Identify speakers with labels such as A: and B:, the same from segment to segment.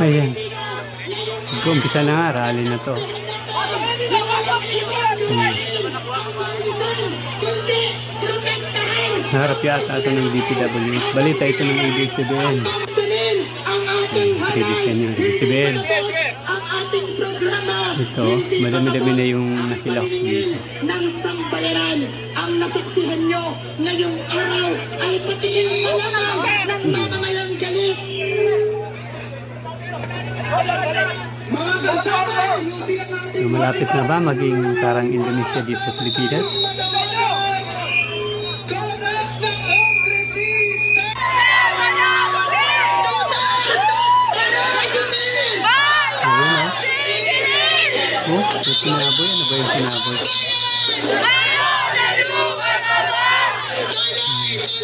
A: Ayan. Umpisa na nga, rally na to. Harap yata ito ng DPWH. Balita ito ng ABS-CBN. ABS-CBN. Ito, madami-dami na yung nakilak dito.
B: Ng sambayaran, ang nasaksihan nyo ngayong araw ay patingin malamang ng mamamayang galit. Mga kasama, ayusin ang ating...
A: Malapit na ba maging parang Indonesia dito sa Pilipinas? Oh, yung sinaboy. Ano ba yung sinaboy?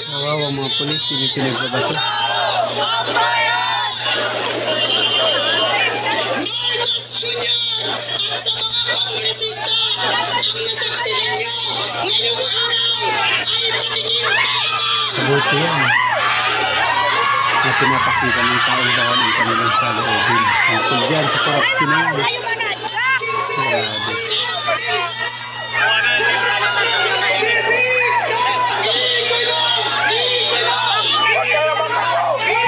A: Kawawa mga polis, hindi pinagbabato. Kabuti yan. Na pinapakita ng taong daan ang kanilang saloobin. Tungkol dyan sa korupsyon na yan.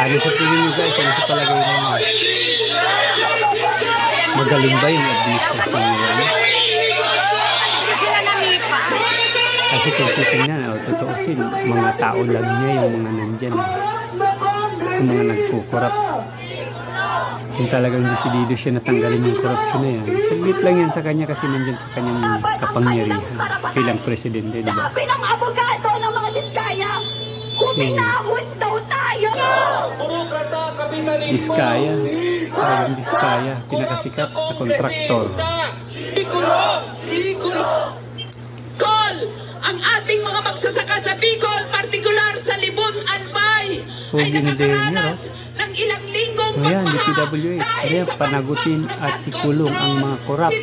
A: Ano sa tingin nyo guys? Ano sa palagay nyo? Magaling ba yung administrasyon nyo? Kasi kung titingnan, totoosin, mga tao lang niya yung mga nandyan. Yung mga nagkukurap. Kung talagang desidido siya natanggalin yung korupsyon na yan, saglit lang yan sa kanya kasi nandyan sa kanyang kapangyarihan bilang presidente, di ba?
B: Sabi ng abogado ng mga Biskaya, huminahon daw tayo!
A: Biskaya, parang Biskaya, pinakasikat na kontraktor.
B: Call ang ating mga magsasaka sa Bicol, partikular sa Libon, Albay, ay nakakaranas ng ilang linggong
A: ayan,
B: pagbaha
A: DPWH,
B: dahil
A: kaya
B: sa
A: panagutin at ikulong ang mga korap.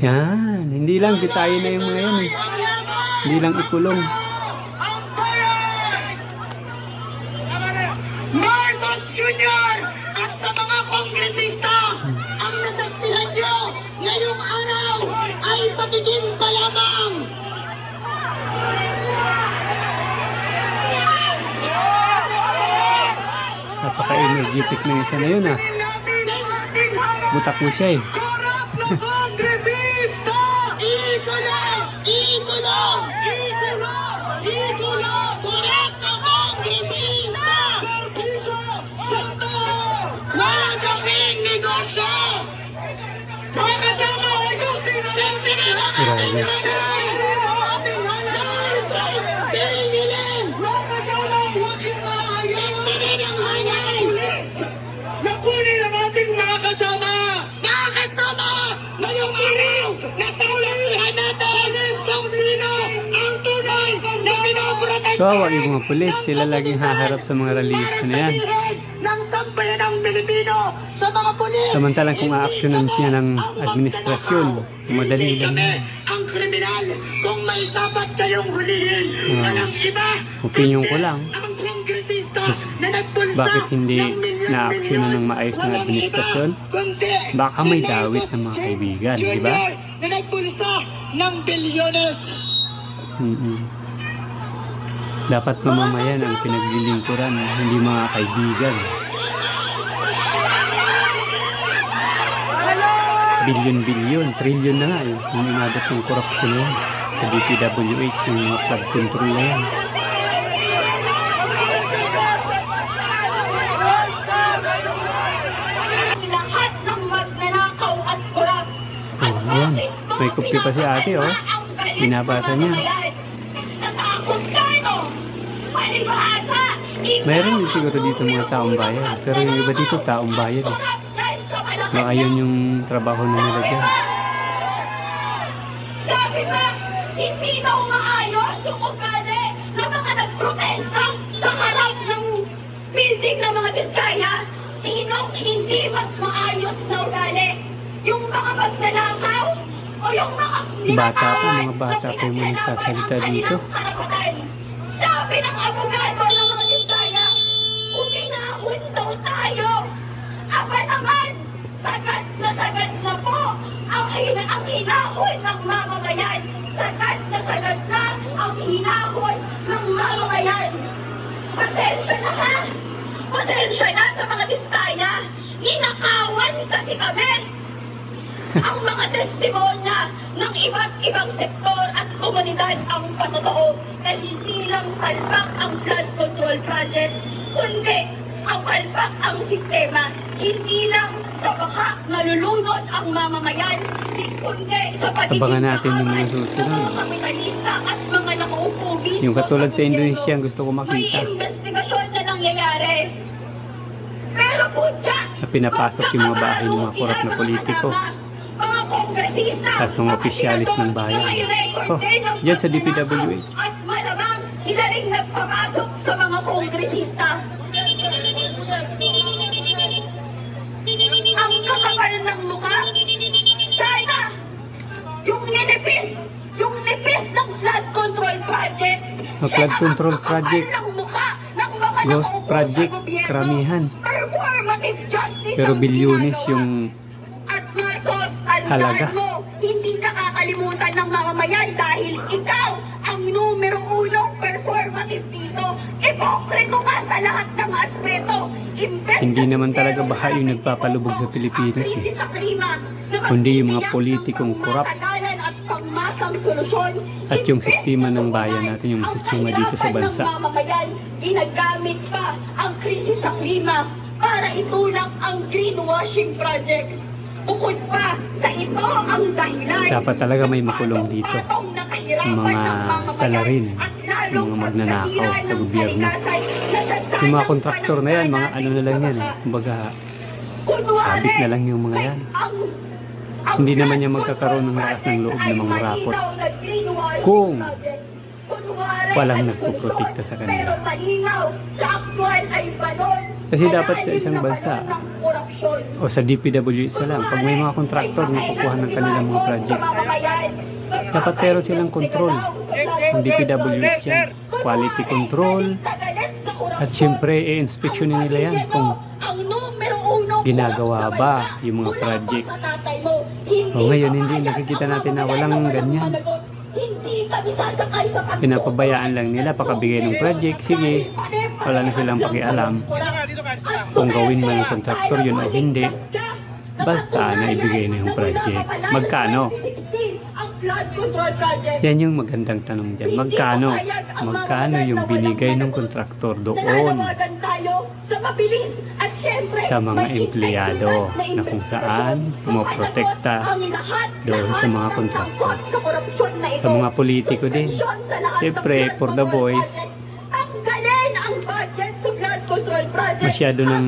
A: Yan, hindi lang bitayin na yung mga yan eh. Hindi lang ikulong.
B: Marcos Jr. at sa mga kongresista, ang nasaksihan nyo ngayong araw ay pagiging palamang.
A: Napaka-energetic na isa na yun ah. Butak mo siya eh.
B: Korap na kongresista! Ikulong! Ikulong! Ikulong! Ikulong! Korap na kongresista! Servisyo sa tao! Walang gawing negosyo! Mga kasama, ayusin ang singilin!
A: Grabe.
B: Singilin! Mga kasama, huwag imahayan! Singilin ang hayay! Nakunin ang ating mga kasama! Mga kasama! Ngayong araw, nasasabihan natin kung sino ang tunay na pinoprotektahan!
A: Kawawa yung mga pulis, sila laging haharap sa mga rallies na yan.
B: Ng sambayan ng Pilipino sa mga pulis!
A: Samantalang kung aaksyonan siya ng administrasyon, madali lang yan.
B: Ang kriminal, kung may dapat kayong hulihin, walang iba,
A: Opinyon ko lang.
B: ang kongresista
A: Mas,
B: na nagpulsa
A: bakit hindi
B: ng milyon-milyon,
A: na-aksyonan ng maayos ng
B: walang
A: administrasyon?
B: iba, kundi
A: Baka may
B: si
A: dawit
B: Marcos
A: ng mga kaibigan, di ba?
B: Jr. na nagpulsa ng bilyones.
A: Dapat mamamayan ang pinaglilingkuran, hindi mga kaibigan. Bilyon-bilyon, trilyon na nga eh. Yung inabot ng korupsyon na yan. Sa DPWH, yung mga flood control na yan.
B: Lahat ng magnanakaw at korap.
A: Oh, ayan. May kopi pa si ate, oh. Binabasa niya.
B: Natakot kayo! Palibhasa!
A: Mayroon din siguro dito mga taong bayan. Pero yung iba dito taong bayan eh. Baka yun yung trabaho na nila dyan.
B: Sabi ba, hindi daw maayos yung ugali ng mga nagprotesta sa harap ng building ng mga Biskaya? Sinong hindi mas maayos na ugali? Yung mga magnanakaw? O yung mga
A: Bata pa, mga bata pa yung mga nagsasalita dito.
B: Sabi ng abogado ng mga Biskaya, uminahon daw tayo ang hinahon ng mamamayan. Sagad na ang hinahon ng mamamayan. Pasensya na ha! Pasensya na sa mga Biskaya! Ninakawan kasi kami! Ang mga testimonya ng iba't ibang sektor at komunidad ang patotoo na hindi lang palpak ang flood control projects, kundi ang palpak ang sistema. Hindi lang sa baka nalulunod ang mamamayan, kundi sa pagiging
A: Abangan natin yung mga
B: ng
A: susunod.
B: mga kapitalista at mga nakaupo mismo
A: Yung katulad sa
B: gobyerno.
A: Indonesia ang gusto ko
B: May
A: makita.
B: investigasyon na nangyayari. Pero po dyan,
A: Na pinapasok yung mga bahay ng mga korap na politiko.
B: Mga kongresista,
A: At mga opisyalis ng bayan. Oh, dyan sa DPWH.
B: At malamang sila rin nagpapasok sa mga kongresista. Ang kakapal ng mukha, sana yung nipis ng flood control projects.
A: Flood control project. Ghost project, karamihan.
B: Performative justice
A: Pero
B: ang
A: bilyones
B: ginagawa.
A: yung
B: At Marcos,
A: halaga.
B: tandaan mo, hindi nakakalimutan ng mamamayan dahil ikaw ang numero unong performative dito. Ipokrito ka sa lahat ng aspeto. Imbes
A: Hindi
B: na
A: naman
B: sincero
A: talaga baha
B: ka
A: yung
B: na
A: nagpapalubog sa
B: itinutok
A: Pilipinas,
B: ang krisis sa klima na
A: Kundi yung mga
B: magbibiyak ng
A: politikong korap.
B: pangmatagalan at pangmasang solusyon.
A: At yung
B: Imbes
A: sistema
B: na
A: ng
B: tugunan
A: bayan natin, yung
B: ang
A: sistema dito sa
B: kahirapan
A: bansa.
B: ng mamamayan, ginagamit pa ang krisis sa klima para itulak ang greenwashing projects. Bukod pa sa ito ang dahilan.
A: Dapat talaga may makulong dito. Yung mga salarin, yung mga magnanakaw sa gobyerno. Yung mga kontraktor na yan, mga ano na lang yan Kumbaga, sabit na lang yung mga yan. Hindi naman yan magkakaroon ng lakas ng loob ng mga rapot kung walang nagpuprotekta sa kanila. Kasi dapat sa isang bansa o sa DPWH lang, pag may mga kontraktor na kukuha ng kanilang mga project, dapat pero silang control. Ang DPWH yan, quality control, at syempre i-inspectionin nila yan kung ginagawa ba yung mga project. O ngayon, hindi nakikita natin na walang ganyan. Pinapabayaan lang nila pakabigay ng project, sige, wala na silang pakialam kung gawin man ng kontraktor yun o hindi. Basta na ibigay na yung project. Magkano? Yan yung magandang tanong dyan. Magkano? Magkano yung binigay ng kontraktor doon sa mga empleyado na kung saan pumoprotekta doon sa mga kontraktor. Sa mga politiko din. Siyempre, for the boys, masyado nang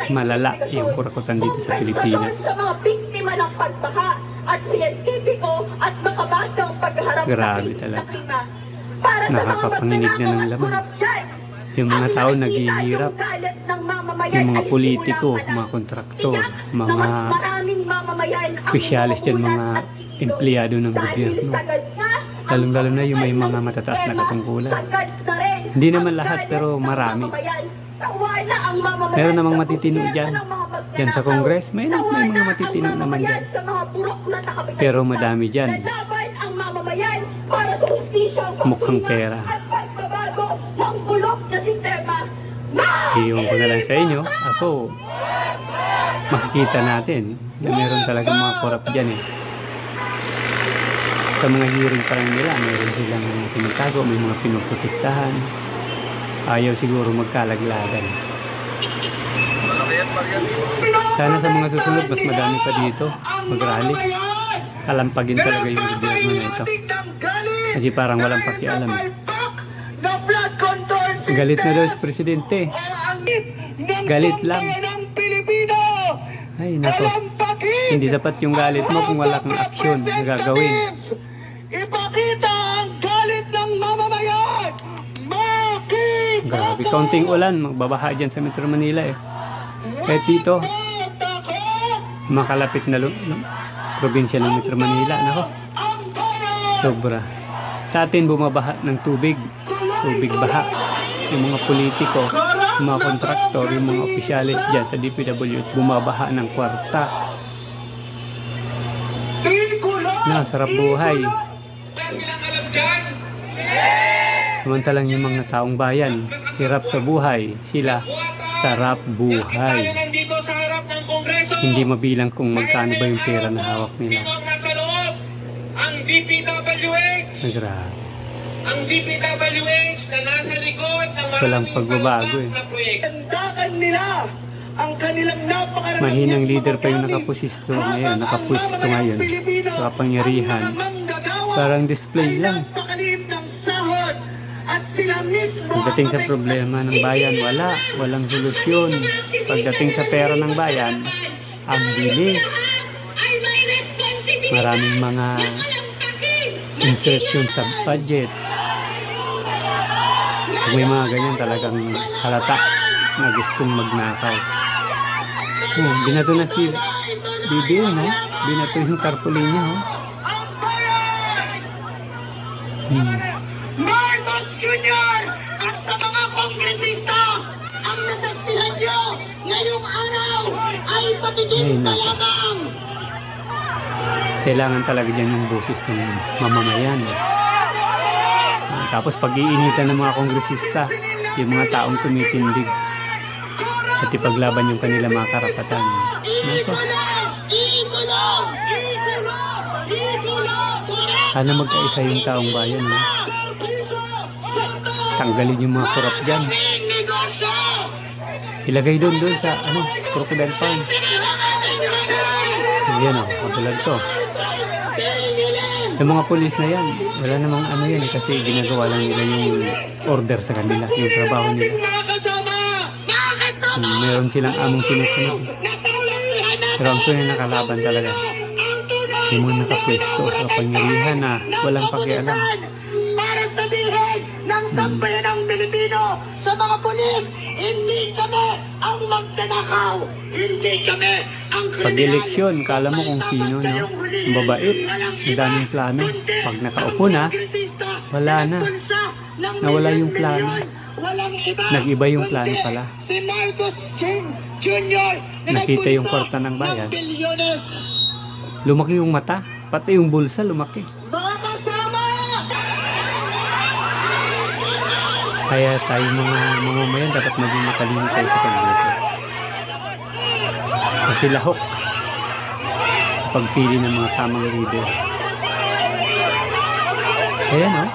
A: malala yung kurakutan dito sa Pilipinas.
B: Sa mga biktima ng pagbaha at siyentipiko at makabasang pagharap
A: Grabe
B: sa
A: talaga.
B: klima. Para sa mga
A: Nakakapanginig na ng
B: magnanakaw at
A: laman.
B: kurap dyan,
A: Yung mga tao
B: ang
A: naghihirap,
B: galit ng mamamayan
A: yung mga
B: ay
A: politiko,
B: simulang
A: mga kontraktor,
B: Tiyak na
A: mga
B: mas maraming mamamayan ang
A: opisyalis dyan, mga
B: mamuhunan at iinom.
A: empleyado ng
B: Dahil
A: gobyerno.
B: sagad na ang
A: Lalong-lalo na yung may
B: pagpapay
A: mga
B: ng
A: matataas na
B: sistema,
A: katungkulan.
B: sagad na rin
A: Hindi naman
B: ang
A: lahat,
B: galit
A: pero
B: ng
A: marami.
B: mamamayan. Sawa na ang mamamayan
A: Meron namang
B: sa
A: matitino
B: gobyerno
A: dyan.
B: ng mga
A: Dyan sa
B: magnanakaw.
A: Congress, may
B: Sawa
A: mga
B: na ang
A: matitino naman
B: mamamayan
A: dyan.
B: sa mga purok na kapitalista.
A: Pero madami dyan.
B: Lalaban ang mamamayan para sa hustisya,
A: Mukhang pera.
B: at pagbabago ng bulok na sistema.
A: Iiwan ko na lang sa inyo. Ako, makikita natin na meron talaga mga korap dyan Sa mga hearing pa lang nila, meron silang tinatago, may mga pinoprotektahan. Ayaw siguro magkalaglagan. Sana sa mga susunod, mas madami pa dito mag-rally. Alampagin talaga yung gobyerno na ito. Kasi parang walang pakialam. Galit na daw si Presidente. Galit lang. Ay, nako. Hindi sapat yung galit mo kung wala kang aksyon na gagawin.
C: Ipakita ang galit ng mamamayan! Makita!
A: Grabe, kaunting ulan, magbabaha dyan sa Metro Manila Kahit dito, makalapit na probinsya ng Metro Manila. Nako, sobra. Sa atin bumabaha ng tubig baha. Yung mga politiko, yung mga kontraktor, yung mga opisyalis dyan sa DPWH, bumabaha ng kwarta. na, sarap buhay.
C: Wala silang alam dyan.
A: Samantalang yung mga taong bayan, hirap sa buhay, sila sarap
C: Tayo
A: buhay.
C: nandito sa harap ng Kongreso.
A: Hindi mabilang kung magkano ba yung pera na hawak nila.
C: Sino ang nasa loob? Ang DPWH.
A: Grabe.
C: Ang DPWH na nasa likod ng
A: Walang pagbabago eh.
C: na proyekto.
D: Tandakan nila ang kanilang napakaraming
A: Mahinang leader pa yung nakapusisto ngayon, nakapwesto ngayon sa kapangyarihan. Parang display lang.
D: Napakaliit ng sahod at sila mismo
A: Pagdating sa problema ng bayan, walang solusyon. Pagdating sa pera ng bayan, ang bilis.
B: Ay may responsibilidad
A: Maraming mga
B: na kalampakin.
A: insertion sa budget. Pag may mga ganyan talagang halata na gustong magnakaw. Binato na si BBM, no? Binato yung tarpaulin niya, oh.
D: Marcos Jr. at sa mga kongresista ang nasaksihan nyo ngayong araw ay
A: Ay,
D: patigil na
A: nako.
D: lamang.
A: Kailangan talaga dyan yung boses ng mamamayan. Tapos pag-iinitan ng mga kongresista, yung mga taong tumitindig at ipaglaban yung kanila mga karapatan. Nako,
D: Igulong!
A: sana magkaisa yung taong bayan, no? Tanggalin yung mga korap dyan. Ilagay doon sa crocodile farm. Yan, oh, kabulag to. Yung mga pulis na yan, wala namang yan kasi ginagawa lang nila yung order sa kanila, yung trabaho nila. Meron silang among sinusunod. Pero ang tunay na kalaban talaga, yung mga nakapwesto sa kapangyarihan na walang pakialam.
D: Para sabihin ng sambayan ng Pilipino sa mga pulis, hindi kami ang magdanakaw. Hindi kami ang
A: Pag-eleksyon, kala mo kung sino, no? Ang babait, ang daming plano. Pag nakaupo na, wala na. Nawala yung plano. Nag-iba yung plano pala.
D: Si Marcos Jr.
A: Nakita yung kwarta ng bayan. Lumaki yung mata, pati yung bulsa lumaki.
D: Mga kasama!
A: Kaya tayo mga mamamayan dapat maging matalino tayo sa pagboto. Kasi lahok sa pagpili ng mga tamang leader. Kaya no?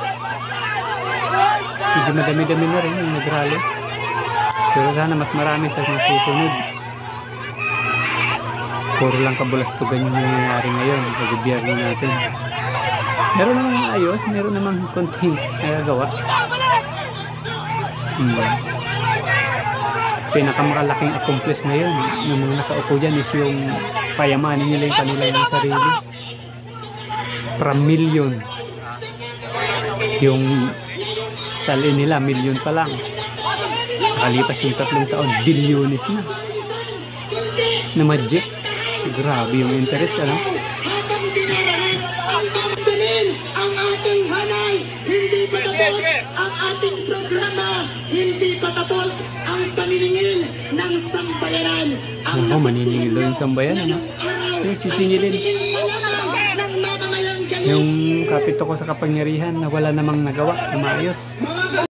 A: Medyo madami-dami na rin yung nagrally. Pero sana mas marami sa mga susunod. Puro lang kabulastugan yung nangyayari ngayon sa gobyerno natin. Meron namang ayos, meron namang konting nagagawa. Pinakamalaking accomplish ngayon ng mga nakaupo dyan is yung payamanin nila yung kanilang sarili. From million. Yung salin nila, million pa lang. Nakalipas yung 3 taon, bilyones na. Na magic. Grabe yung interest, ano?
D: Habang dinarahas ang mamasalin ang ating hanay, hindi pa tapos ang ating programa, hindi pa tapos ang paniningil ng sambayanan. Ang
A: Ako, maniningil doon yung sambayan, ano? Yung sisingilin. Yung kapito ko sa kapangyarihan na wala namang nagawa na maayos.